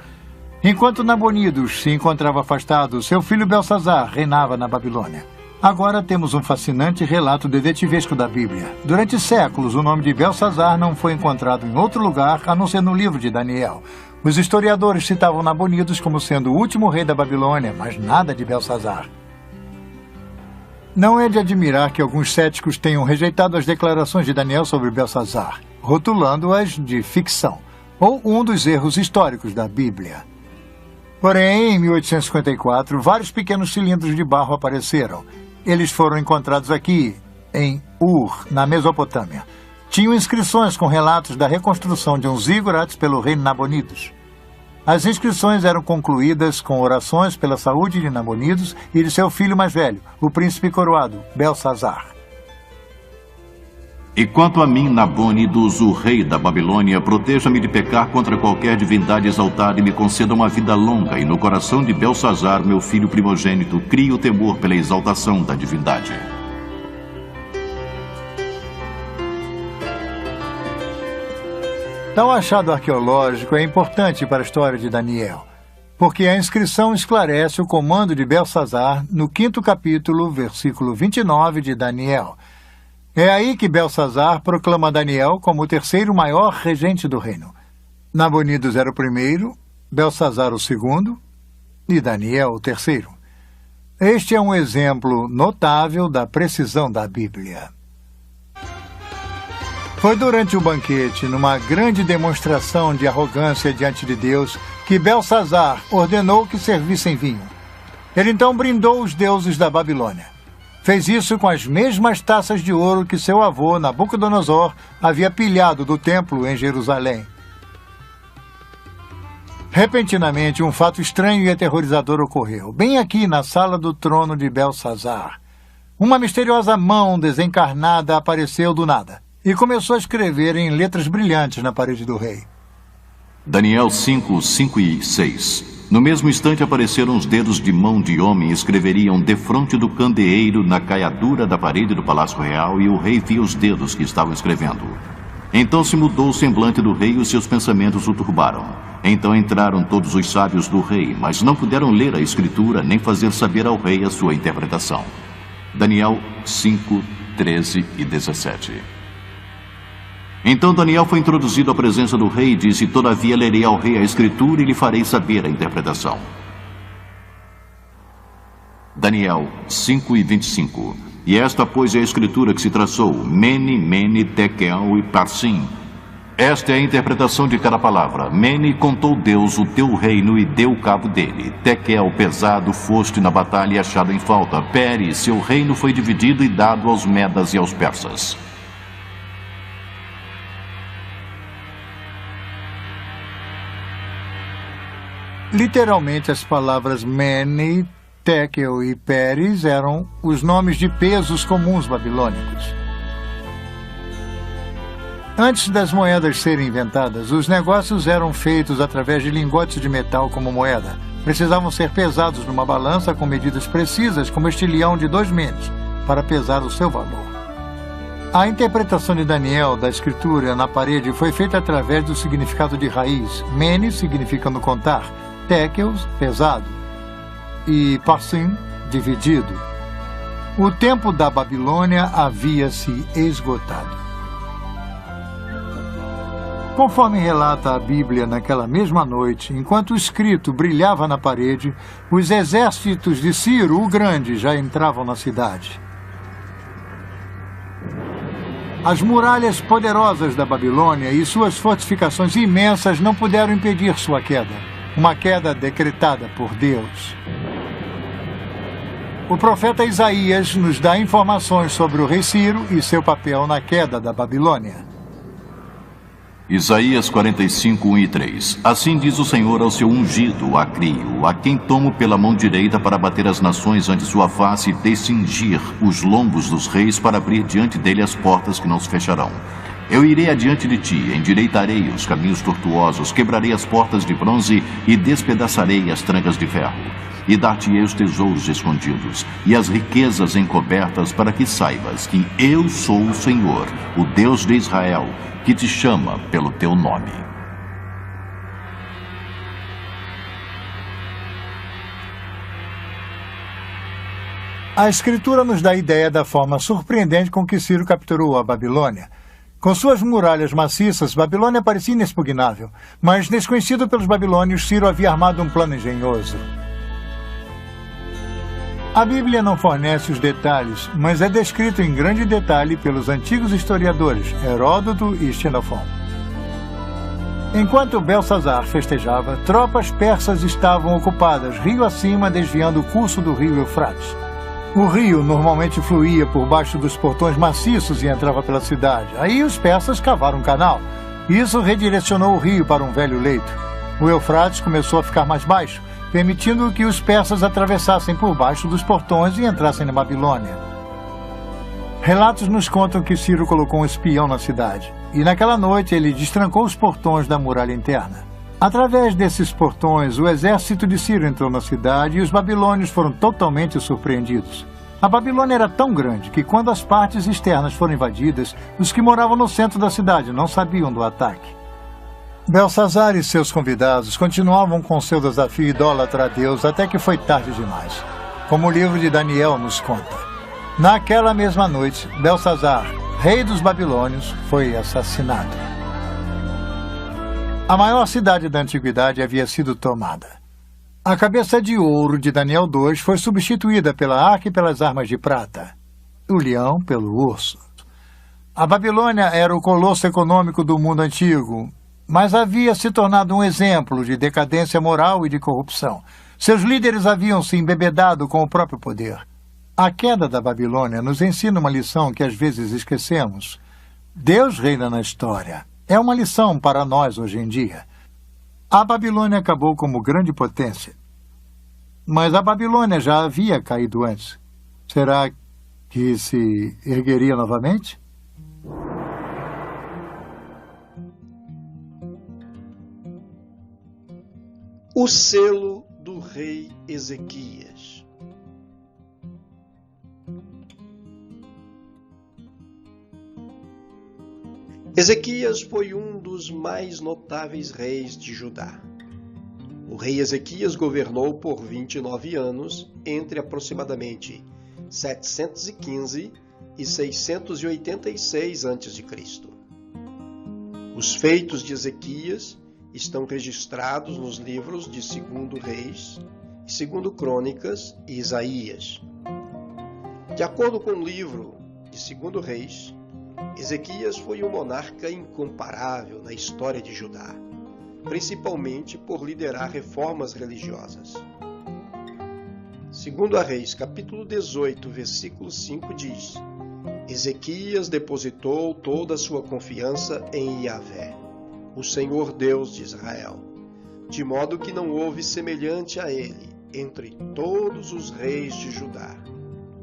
Enquanto Nabonidos se encontrava afastado, seu filho Belsazar reinava na Babilônia. Agora temos um fascinante relato detetivesco da Bíblia. Durante séculos, o nome de Belsazar não foi encontrado em outro lugar a não ser no livro de Daniel. Os historiadores citavam Nabonidos como sendo o último rei da Babilônia, mas nada de Belsazar. Não é de admirar que alguns céticos tenham rejeitado as declarações de Daniel sobre Belsazar, rotulando-as de ficção, ou um dos erros históricos da Bíblia. Porém, em 1854, vários pequenos cilindros de barro apareceram. Eles foram encontrados aqui, em Ur, na Mesopotâmia. Tinham inscrições com relatos da reconstrução de um zigurates pelo rei Nabonidos. As inscrições eram concluídas com orações pela saúde de Nabonidos e de seu filho mais velho, o príncipe coroado, Belsazar. E quanto a mim, Nabonidos, o rei da Babilônia, proteja-me de pecar contra qualquer divindade exaltada e me conceda uma vida longa, e no coração de Belsazar, meu filho primogênito, crie o temor pela exaltação da divindade. Tal achado arqueológico é importante para a história de Daniel, porque a inscrição esclarece o comando de Belsazar no 5º capítulo, versículo 29 de Daniel. É aí que Belsazar proclama Daniel como o 3º maior regente do reino. Nabonidos era o primeiro, Belsazar o segundo e Daniel o terceiro. Este é um exemplo notável da precisão da Bíblia. Foi durante o banquete, numa grande demonstração de arrogância diante de Deus, que Belsazar ordenou que servissem vinho. Ele então brindou os deuses da Babilônia. Fez isso com as mesmas taças de ouro que seu avô, Nabucodonosor, havia pilhado do templo em Jerusalém. Repentinamente, um fato estranho e aterrorizador ocorreu, bem aqui na sala do trono de Belsazar. Uma misteriosa mão desencarnada apareceu do nada. e começou a escrever em letras brilhantes na parede do rei. Daniel 5, 5 e 6. No mesmo instante apareceram os dedos de mão de homem e escreveriam defronte do candeeiro na caiadura da parede do palácio real, e o rei via os dedos que estavam escrevendo. Então se mudou o semblante do rei e os seus pensamentos o turbaram. Então entraram todos os sábios do rei, mas não puderam ler a escritura nem fazer saber ao rei a sua interpretação. Daniel 5, 13 e 17. Então Daniel foi introduzido à presença do rei e disse: todavia lerei ao rei a escritura e lhe farei saber a interpretação. Daniel 5 e 25. E esta, pois, é a escritura que se traçou: Mene, Mene, Tekel e Parsim. Esta é a interpretação de cada palavra. Mene, contou Deus o teu reino e deu cabo dele. Tekel, pesado, foste na batalha e achado em falta. Pere, seu reino foi dividido e dado aos medas e aos persas. Literalmente, as palavras Mene, Tekel e Peres eram os nomes de pesos comuns babilônicos. Antes das moedas serem inventadas, os negócios eram feitos através de lingotes de metal como moeda. Precisavam ser pesados numa balança com medidas precisas, como este leão de 2 menes, para pesar o seu valor. A interpretação de Daniel da escritura na parede foi feita através do significado de raiz. Mene, significando contar, Tekel, pesado, e Parsim, dividido. O tempo da Babilônia havia se esgotado. Conforme relata a Bíblia, naquela mesma noite, enquanto o escrito brilhava na parede, os exércitos de Ciro o Grande já entravam na cidade. As muralhas poderosas da Babilônia e suas fortificações imensas não puderam impedir sua queda. Uma queda decretada por Deus. O profeta Isaías nos dá informações sobre o rei Ciro e seu papel na queda da Babilônia. Isaías 45, 1 e 3. Assim diz o Senhor ao seu ungido, a Crio, a quem tomo pela mão direita para bater as nações ante sua face e descingir os lombos dos reis, para abrir diante dele as portas que não se fecharão. Eu irei adiante de ti, endireitarei os caminhos tortuosos, quebrarei as portas de bronze e despedaçarei as trancas de ferro. E dar-te-ei os tesouros escondidos e as riquezas encobertas, para que saibas que eu sou o Senhor, o Deus de Israel, que te chama pelo teu nome. A Escritura nos dá a ideia da forma surpreendente com que Ciro capturou a Babilônia. Com suas muralhas maciças, Babilônia parecia inexpugnável, mas, desconhecido pelos babilônios, Ciro havia armado um plano engenhoso. A Bíblia não fornece os detalhes, mas é descrito em grande detalhe pelos antigos historiadores Heródoto e Xenofon. Enquanto Belsazar festejava, tropas persas estavam ocupadas rio acima, desviando o curso do rio Eufrates. O rio normalmente fluía por baixo dos portões maciços e entrava pela cidade. Aí os persas cavaram um canal. Isso redirecionou o rio para um velho leito. O Eufrates começou a ficar mais baixo, permitindo que os persas atravessassem por baixo dos portões e entrassem na Babilônia. Relatos nos contam que Ciro colocou um espião na cidade, e naquela noite ele destrancou os portões da muralha interna. Através desses portões, o exército de Ciro entrou na cidade e os babilônios foram totalmente surpreendidos. A Babilônia era tão grande que, quando as partes externas foram invadidas, os que moravam no centro da cidade não sabiam do ataque. Belsazar e seus convidados continuavam com seu desafio idólatra a Deus até que foi tarde demais, como o livro de Daniel nos conta. Naquela mesma noite, Belsazar, rei dos babilônios, foi assassinado. A maior cidade da antiguidade havia sido tomada. A cabeça de ouro de Daniel 2 foi substituída pela arca e pelas armas de prata, o leão pelo urso. A Babilônia era o colosso econômico do mundo antigo, mas havia se tornado um exemplo de decadência moral e de corrupção. Seus líderes haviam se embebedado com o próprio poder. A queda da Babilônia nos ensina uma lição que às vezes esquecemos. Deus reina na história. É uma lição para nós hoje em dia. A Babilônia acabou como grande potência. Mas a Babilônia já havia caído antes. Será que se ergueria novamente? O selo do rei Ezequias. Ezequias foi um dos mais notáveis reis de Judá. O rei Ezequias governou por 29 anos, entre aproximadamente 715 e 686 a.C. Os feitos de Ezequias estão registrados nos livros de 2 Reis, 2 Crônicas e Isaías. De acordo com o livro de 2 Reis, Ezequias foi um monarca incomparável na história de Judá, principalmente por liderar reformas religiosas. 2 Reis, capítulo 18, versículo 5 diz: Ezequias depositou toda a sua confiança em Yahvé, o Senhor Deus de Israel, de modo que não houve semelhante a ele entre todos os reis de Judá,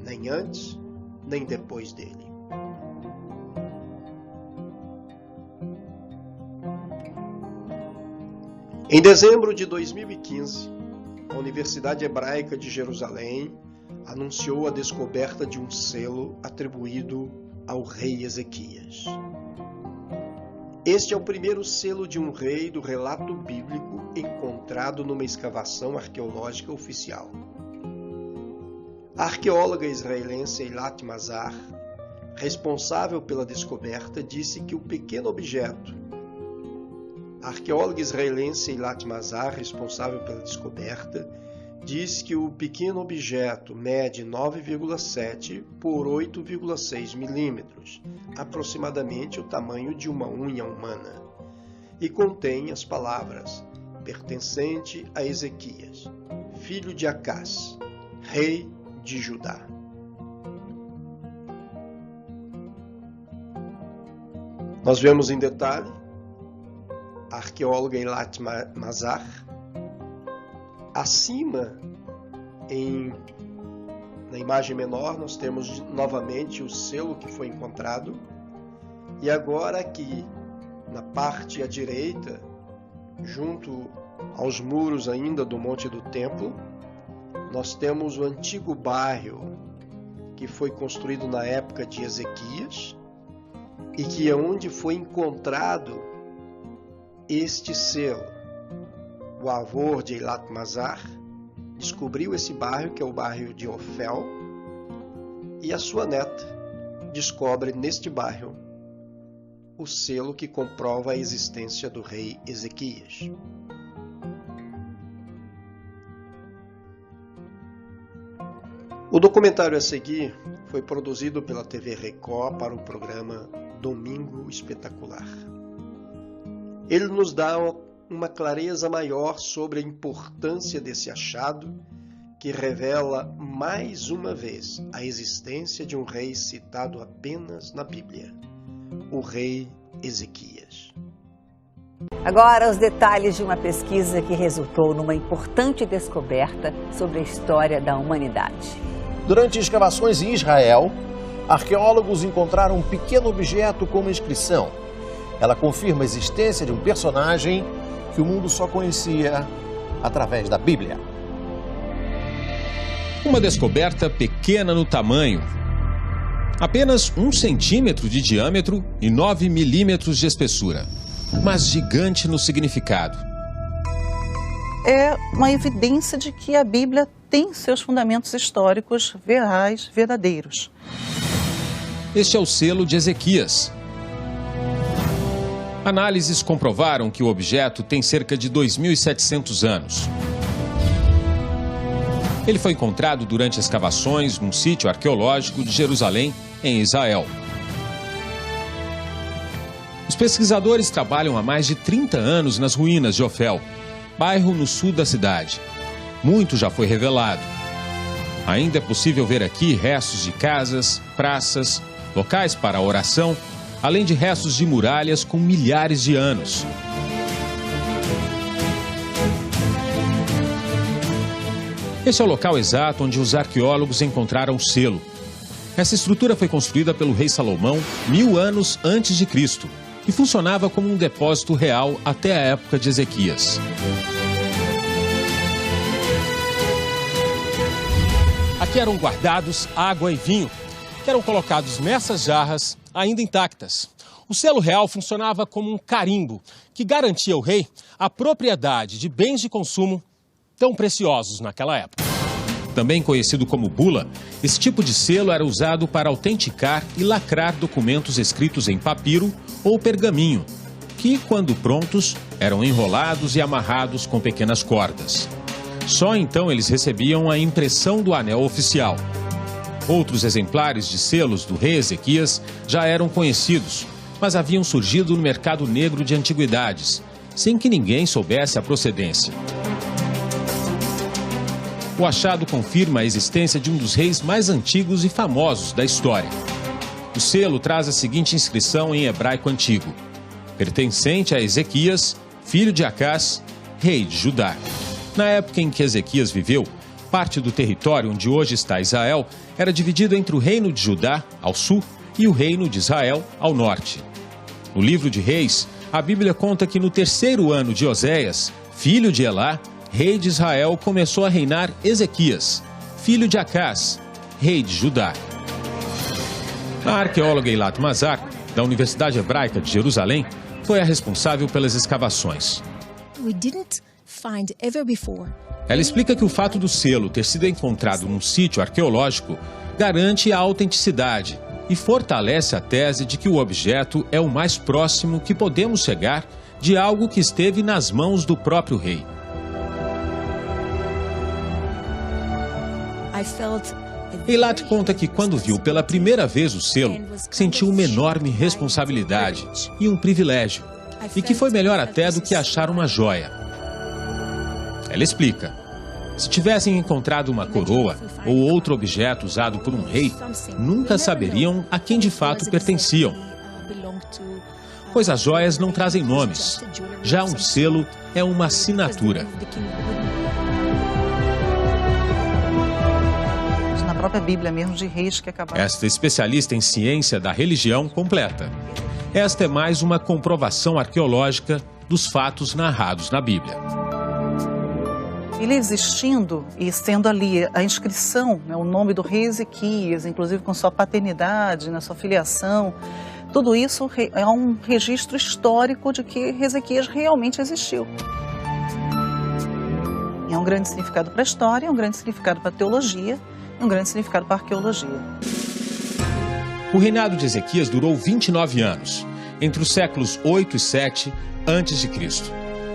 nem antes, nem depois dele. Em dezembro de 2015, a Universidade Hebraica de Jerusalém anunciou a descoberta de um selo atribuído ao rei Ezequias. Este é o primeiro selo de um rei do relato bíblico encontrado numa escavação arqueológica oficial. A arqueóloga israelense Eilat Mazar, responsável pela descoberta, disse que o pequeno objeto. A arqueóloga israelense Eilat Mazar, responsável pela descoberta, diz que o pequeno objeto mede 9,7 por 8,6 milímetros, aproximadamente o tamanho de uma unha humana, e contém as palavras pertencente a Ezequias, filho de Acás, rei de Judá. Nós vemos em detalhe a arqueóloga Eilat Mazar. Acima, na imagem menor, nós temos novamente o selo que foi encontrado. E agora aqui, na parte à direita, junto aos muros ainda do Monte do Templo, nós temos o antigo bairro que foi construído na época de Ezequias e que é onde foi encontrado este selo. O avô de Eilat Mazar descobriu esse bairro, que é o bairro de Ofel, e a sua neta descobre neste bairro o selo que comprova a existência do rei Ezequias. O documentário a seguir foi produzido pela TV Record para o programa Domingo Espetacular. Ele nos dá uma clareza maior sobre a importância desse achado, que revela mais uma vez a existência de um rei citado apenas na Bíblia, o rei Ezequias. Agora, os detalhes de uma pesquisa que resultou numa importante descoberta sobre a história da humanidade. Durante escavações em Israel, arqueólogos encontraram um pequeno objeto com uma inscrição. Ela confirma a existência de um personagem que o mundo só conhecia através da Bíblia. Uma descoberta pequena no tamanho. Apenas 1 centímetro de diâmetro e 9 milímetros de espessura. Mas gigante no significado. É uma evidência de que a Bíblia tem seus fundamentos históricos reais, verdadeiros. Este é o selo de Ezequias. Análises comprovaram que o objeto tem cerca de 2.700 anos. Ele foi encontrado durante escavações num sítio arqueológico de Jerusalém, em Israel. Os pesquisadores trabalham há mais de 30 anos nas ruínas de Ofel, bairro no sul da cidade. Muito já foi revelado. Ainda é possível ver aqui restos de casas, praças, locais para oração, além de restos de muralhas com milhares de anos. Esse é o local exato onde os arqueólogos encontraram o selo. Essa estrutura foi construída pelo rei Salomão 1000 anos antes de Cristo e funcionava como um depósito real até a época de Ezequias. Aqui eram guardados água e vinho, que eram colocados nessas jarras ainda intactas. O selo real funcionava como um carimbo que garantia ao rei a propriedade de bens de consumo tão preciosos naquela época. Também conhecido como bula, esse tipo de selo era usado para autenticar e lacrar documentos escritos em papiro ou pergaminho, que, quando prontos, eram enrolados e amarrados com pequenas cordas. Só então eles recebiam a impressão do anel oficial. Outros exemplares de selos do rei Ezequias já eram conhecidos, mas haviam surgido no mercado negro de antiguidades, sem que ninguém soubesse a procedência. O achado confirma a existência de um dos reis mais antigos e famosos da história. O selo traz a seguinte inscrição em hebraico antigo: pertencente a Ezequias, filho de Acás, rei de Judá. Na época em que Ezequias viveu, parte do território onde hoje está Israel era dividido entre o reino de Judá, ao sul, e o reino de Israel, ao norte. No livro de Reis, a Bíblia conta que no 3º ano de Oséias, filho de Elá, rei de Israel, começou a reinar Ezequias, filho de Acás, rei de Judá. A arqueóloga Eilat Mazar, da Universidade Hebraica de Jerusalém, foi a responsável pelas escavações. Ela explica que o fato do selo ter sido encontrado num sítio arqueológico garante a autenticidade e fortalece a tese de que o objeto é o mais próximo que podemos chegar de algo que esteve nas mãos do próprio rei. Eilat conta que quando viu pela primeira vez o selo, sentiu uma enorme responsabilidade e um privilégio, e que foi melhor até do que achar uma joia. Ela explica: se tivessem encontrado uma coroa ou outro objeto usado por um rei, nunca saberiam a quem de fato pertenciam, pois as joias não trazem nomes. Já um selo é uma assinatura. Na própria Bíblia mesmo de Reis que acabaram. Esta especialista em ciência da religião completa: esta é mais uma comprovação arqueológica dos fatos narrados na Bíblia. Ele existindo e sendo ali a inscrição, né, o nome do rei Ezequias, inclusive com sua paternidade, sua filiação, tudo isso é um registro histórico de que Ezequias realmente existiu. E é um grande significado para a história, é um grande significado para a teologia, e um grande significado para a arqueologia. O reinado de Ezequias durou 29 anos, entre os séculos 8 e 7 a.C.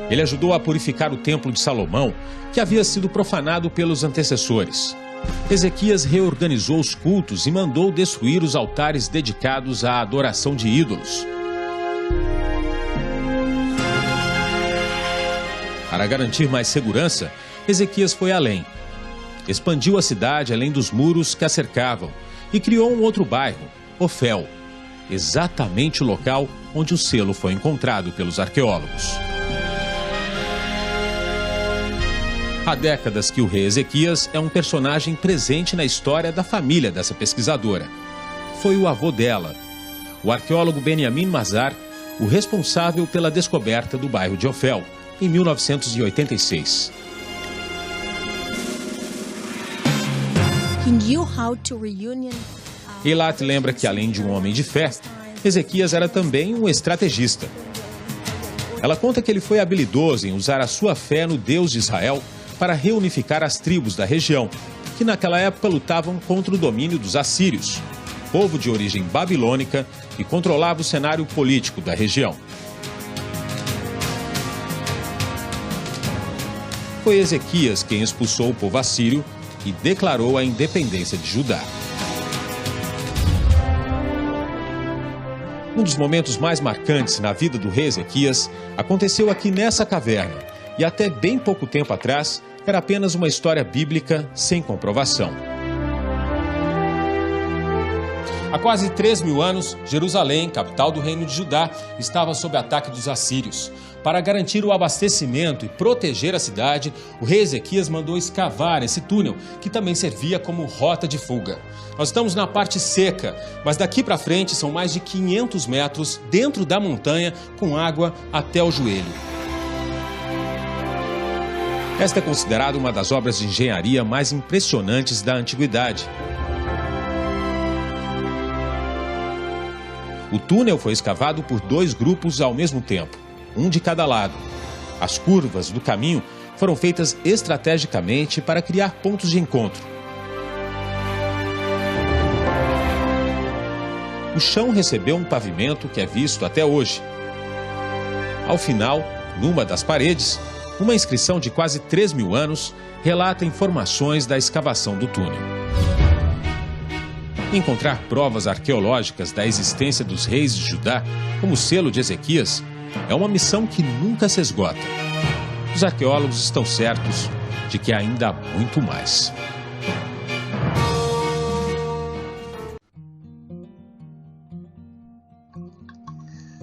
Ele ajudou a purificar o templo de Salomão, que havia sido profanado pelos antecessores. Ezequias reorganizou os cultos e mandou destruir os altares dedicados à adoração de ídolos. Para garantir mais segurança, Ezequias foi além. Expandiu a cidade além dos muros que a cercavam e criou um outro bairro, Ofel, exatamente o local onde o selo foi encontrado pelos arqueólogos. Há décadas que o rei Ezequias é um personagem presente na história da família dessa pesquisadora. Foi o avô dela, o arqueólogo Benjamin Mazar, o responsável pela descoberta do bairro de Ofel, em 1986. Eilat lembra que, além de um homem de fé, Ezequias era também um estrategista. Ela conta que ele foi habilidoso em usar a sua fé no Deus de Israel para reunificar as tribos da região, que naquela época lutavam contra o domínio dos assírios, povo de origem babilônica que controlava o cenário político da região. Foi Ezequias quem expulsou o povo assírio e declarou a independência de Judá. Um dos momentos mais marcantes na vida do rei Ezequias aconteceu aqui nessa caverna, e até bem pouco tempo atrás era apenas uma história bíblica sem comprovação. Há quase 3.000 anos, Jerusalém, capital do reino de Judá, estava sob ataque dos assírios. Para garantir o abastecimento e proteger a cidade, o rei Ezequias mandou escavar esse túnel, que também servia como rota de fuga. Nós estamos na parte seca, mas daqui para frente são mais de 500 metros dentro da montanha, com água até o joelho. Esta é considerada uma das obras de engenharia mais impressionantes da antiguidade. O túnel foi escavado por 2 grupos ao mesmo tempo, um de cada lado. As curvas do caminho foram feitas estrategicamente para criar pontos de encontro. O chão recebeu um pavimento que é visto até hoje. Ao final, numa das paredes, uma inscrição de quase 3.000 anos relata informações da escavação do túnel. Encontrar provas arqueológicas da existência dos reis de Judá, como o selo de Ezequias, é uma missão que nunca se esgota. Os arqueólogos estão certos de que ainda há muito mais.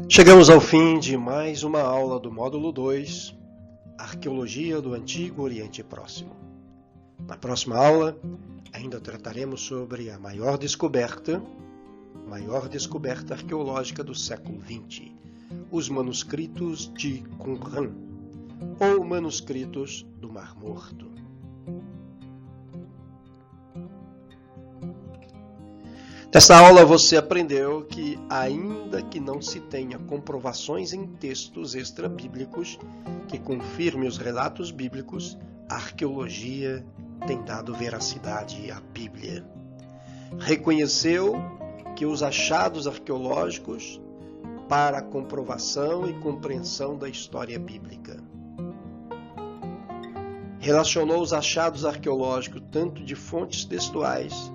Chegamos ao fim de mais uma aula do módulo 2, Arqueologia do Antigo Oriente Próximo. Na próxima aula, ainda trataremos sobre a maior descoberta arqueológica do século XX, os manuscritos de Qumran, ou manuscritos do Mar Morto. Nesta aula você aprendeu que, ainda que não se tenha comprovações em textos extrabíblicos que confirmem os relatos bíblicos, a arqueologia tem dado veracidade à Bíblia. Reconheceu que os achados arqueológicos para a comprovação e compreensão da história bíblica. Relacionou os achados arqueológicos tanto de fontes textuais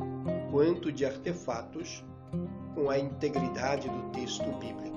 quanto de artefatos com a integridade do texto bíblico.